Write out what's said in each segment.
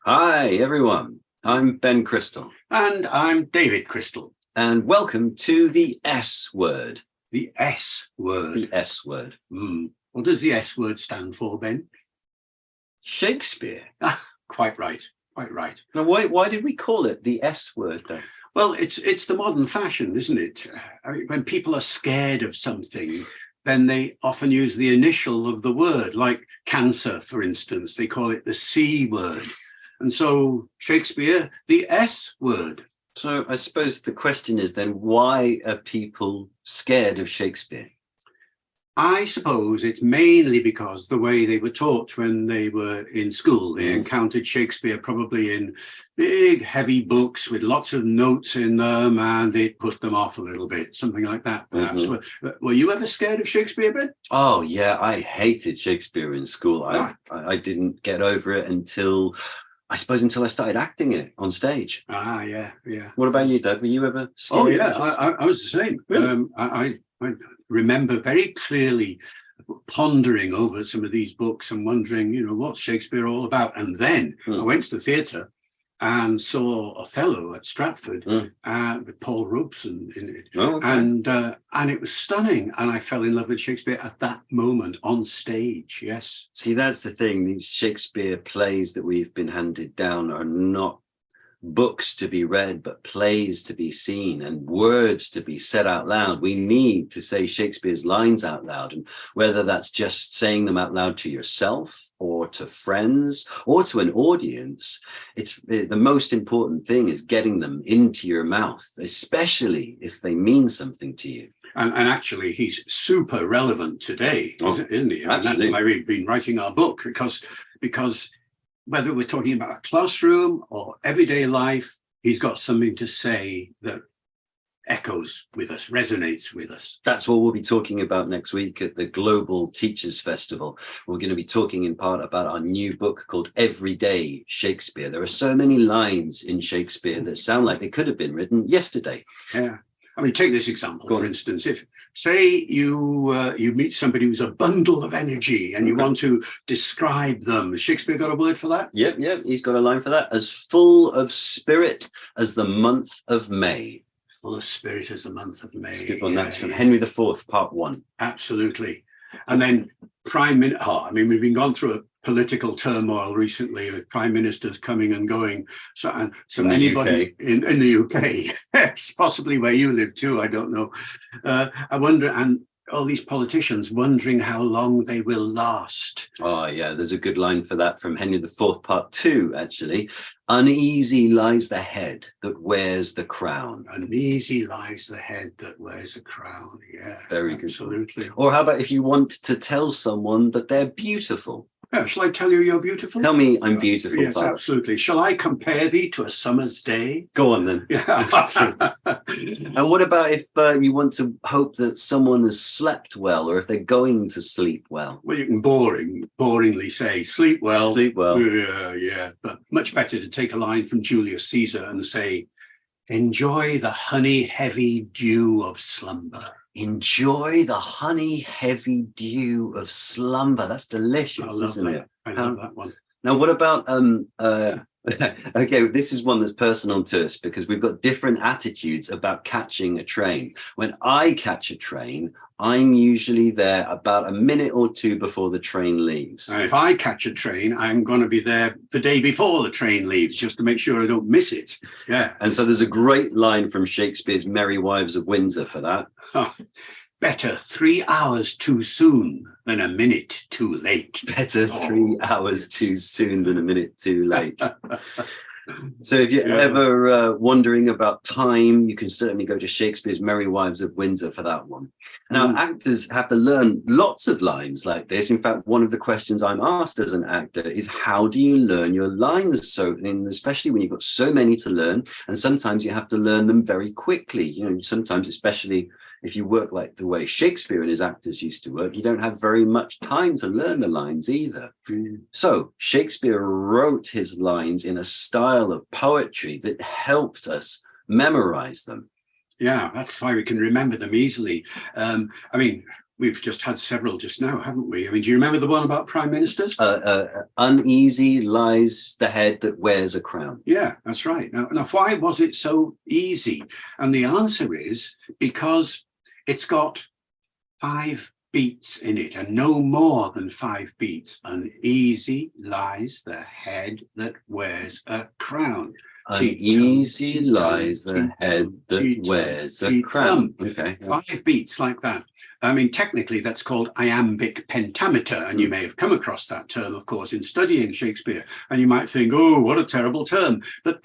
Hi, everyone. I'm Ben Crystal. And I'm David Crystal. And welcome to the S word. The S word. The S word. What does the S word stand for, Ben? Shakespeare. Quite right. Quite right. Now, why did we call it the S word, though? Well, it's the modern fashion, isn't it? I mean, when people are scared of something, then they often use the initial of the word, like cancer, for instance. They call it the C word. And so Shakespeare, the S word. So I suppose the question is then, why are people scared of Shakespeare? I suppose it's mainly because the way they were taught when they were in school. They encountered Shakespeare probably in big, heavy books with lots of notes in them, and it put them off a little bit, something like that, perhaps. Were you ever scared of Shakespeare, Ben? Oh, yeah, I hated Shakespeare in school. I didn't get over it until I started acting it on stage. Yeah. What about you, Dad? Were you ever scared? Oh, yeah, I was the same. Really? I remember very clearly pondering over some of these books and wondering, what's Shakespeare all about? And then I went to the theatre and saw Othello at Stratford with Paul Robeson in it. Oh, okay. And it was stunning. And I fell in love with Shakespeare at that moment on stage. Yes. See, that's the thing. These Shakespeare plays that we've been handed down are not books to be read, but plays to be seen and words to be said out loud. We need to say Shakespeare's lines out loud, and whether that's just saying them out loud to yourself or to friends or to an audience, it's the most important thing is getting them into your mouth, especially if they mean something to you. And actually, he's super relevant today, isn't he? And that's why we've been writing our book, because whether we're talking about a classroom or everyday life, he's got something to say that echoes with us, resonates with us. That's what we'll be talking about next week at the Global Teachers Festival. We're going to be talking in part about our new book called Everyday Shakespeare. There are so many lines in Shakespeare that sound like they could have been written yesterday. Yeah. I mean, take this example, for instance. If, say, you meet somebody who's a bundle of energy and you want to describe them, has Shakespeare got a word for that? Yep, he's got a line for that. As full of spirit as the month of May. Full of spirit as the month of May. Good one. That's from Henry IV, Part 1. Absolutely. And then Prime Minister, we've been gone through a political turmoil recently with prime ministers coming and going. So anybody in the UK, yes, possibly where you live too, I don't know. I wonder, and all these politicians wondering how long they will last. Oh, yeah, there's a good line for that from Henry IV, Part 2, actually. Uneasy lies the head that wears the crown. Uneasy lies the head that wears a crown. Yeah, very good. Absolutely. Or how about if you want to tell someone that they're beautiful? Yeah, shall I tell you you're beautiful? Tell me I'm beautiful. Yes, Father. Absolutely. Shall I compare thee to a summer's day? Go on then. Yeah. And what about if you want to hope that someone has slept well, or if they're going to sleep well? Well, you can boringly say sleep well. Sleep well. Yeah. But much better to take a line from Julius Caesar and say, enjoy the honey-heavy dew of slumber. Enjoy the honey-heavy dew of slumber. That's delicious, isn't it? I love that one. Now, what about okay, this is one that's personal to us because we've got different attitudes about catching a train. When I catch a train, I'm usually there about a minute or two before the train leaves. And if I catch a train, I'm going to be there the day before the train leaves, just to make sure I don't miss it. Yeah. And so there's a great line from Shakespeare's Merry Wives of Windsor for that. Better 3 hours too soon than a minute too late. Better 3 hours too soon than a minute too late. So if you're ever wondering about time, you can certainly go to Shakespeare's Merry Wives of Windsor for that one. Now, actors have to learn lots of lines like this. In fact, one of the questions I'm asked as an actor is, how do you learn your lines? So, especially when you've got so many to learn, and sometimes you have to learn them very quickly. Sometimes, especially if you work like the way Shakespeare and his actors used to work, you don't have very much time to learn the lines either. So Shakespeare wrote his lines in a style of poetry that helped us memorize them. Yeah, that's why we can remember them easily. we've just had several just now, haven't we? I mean, do you remember the one about prime ministers? Uneasy lies the head that wears a crown. Yeah, that's right. Now, why was it so easy? And the answer is because it's got 5 beats in it, and no more than 5 beats. Uneasy lies the head that wears a crown. Uneasy lies the head that wears a crown. Okay. 5 beats like that. I mean, technically, that's called iambic pentameter, and you may have come across that term, of course, in studying Shakespeare. And you might think, oh, what a terrible term. But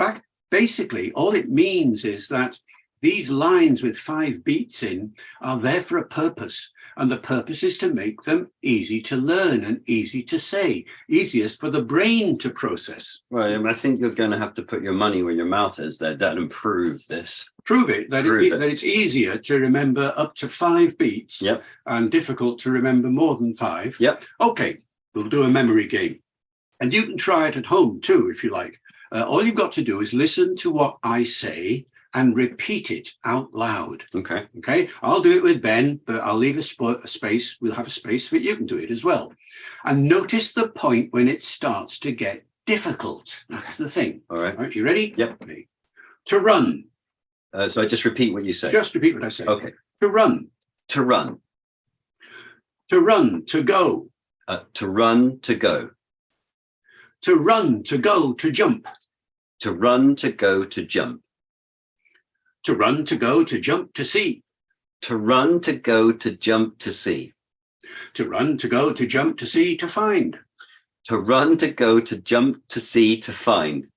basically, all it means is that these lines with 5 beats in are there for a purpose. And the purpose is to make them easy to learn and easy to say, easiest for the brain to process. Right, I think you're going to have to put your money where your mouth is there, Dad, and prove this. Prove it, that it's easier to remember up to 5 beats. Yep. And difficult to remember more than 5. Yep. Okay, we'll do a memory game. And you can try it at home too, if you like. All you've got to do is listen to what I say and repeat it out loud. Okay. Okay. I'll do it with Ben, but I'll leave a space. We'll have a space for it. You can do it as well. And notice the point when it starts to get difficult. That's the thing. All right. All right. You ready? Yep. Okay. To run. So I just repeat what you say. Just repeat what I say. Okay. To run. To run. To run. To go. To run. To go. To run. To go. To jump. To run. To go. To jump. To run, to go, to jump, to see. To run, to go, to jump, to see. To run, to go, to jump, to see, to find. To run, to go, to jump, to see, to find.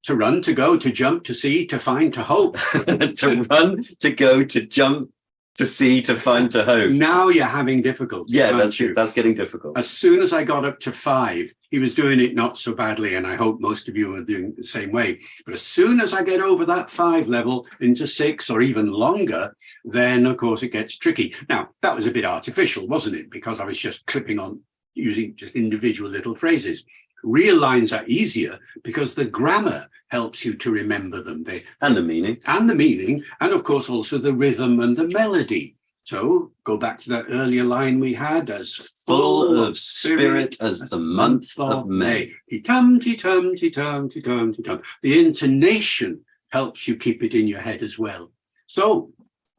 To run, to go, to jump, to see, to find, to hope. To run, to go, to jump, to see, to find, to hope. Now you're having difficulty. Yeah, that's getting difficult. As soon as I got up to 5, he was doing it not so badly, and I hope most of you are doing it the same way. But as soon as I get over that 5 level into 6 or even longer, then of course it gets tricky. Now, that was a bit artificial, wasn't it? Because I was just clipping on using just individual little phrases. Real lines are easier because the grammar helps you to remember them. And the meaning. And the meaning, and of course also the rhythm and the melody. So go back to that earlier line we had, as full of spirit as the month of May. Ti-tum, ti-tum, ti-tum, ti-tum, ti-tum. The intonation helps you keep it in your head as well. So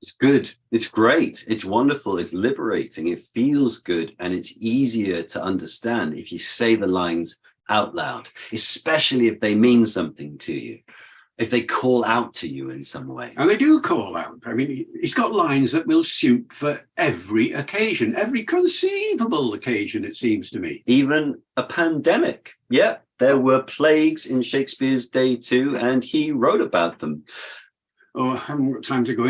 it's good. It's great. It's wonderful. It's liberating. It feels good. And it's easier to understand if you say the lines out loud, especially if they mean something to you, if they call out to you in some way. And they do call out. I mean, he's got lines that will suit for every occasion, every conceivable occasion, it seems to me. Even a pandemic. Yeah, there were plagues in Shakespeare's day too, and he wrote about them. Oh, I haven't got time to go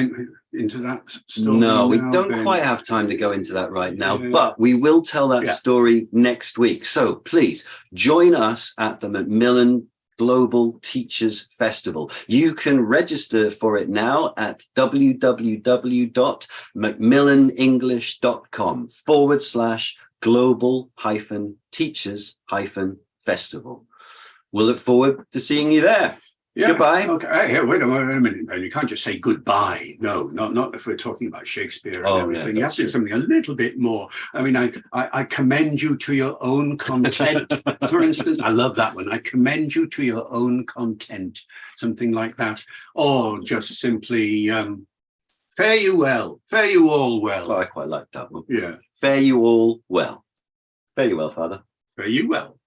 into that story. No, we don't quite have time to go into that right now, but we will tell that story next week. So please join us at the Macmillan Global Teachers Festival. You can register for it now at www.macmillanenglish.com/global-teachers-festival. We'll look forward to seeing you there. Yeah. Goodbye. Okay. Hey, wait a minute, Ben. You can't just say goodbye. No, not if we're talking about Shakespeare and everything. You have to do something a little bit more. I mean, I commend you to your own content. For instance, I love that one. I commend you to your own content. Something like that. Or just simply fare you well. Fare you all well. Oh, I quite like that one. Yeah. Fare you all well. Fare you well, Father. Fare you well.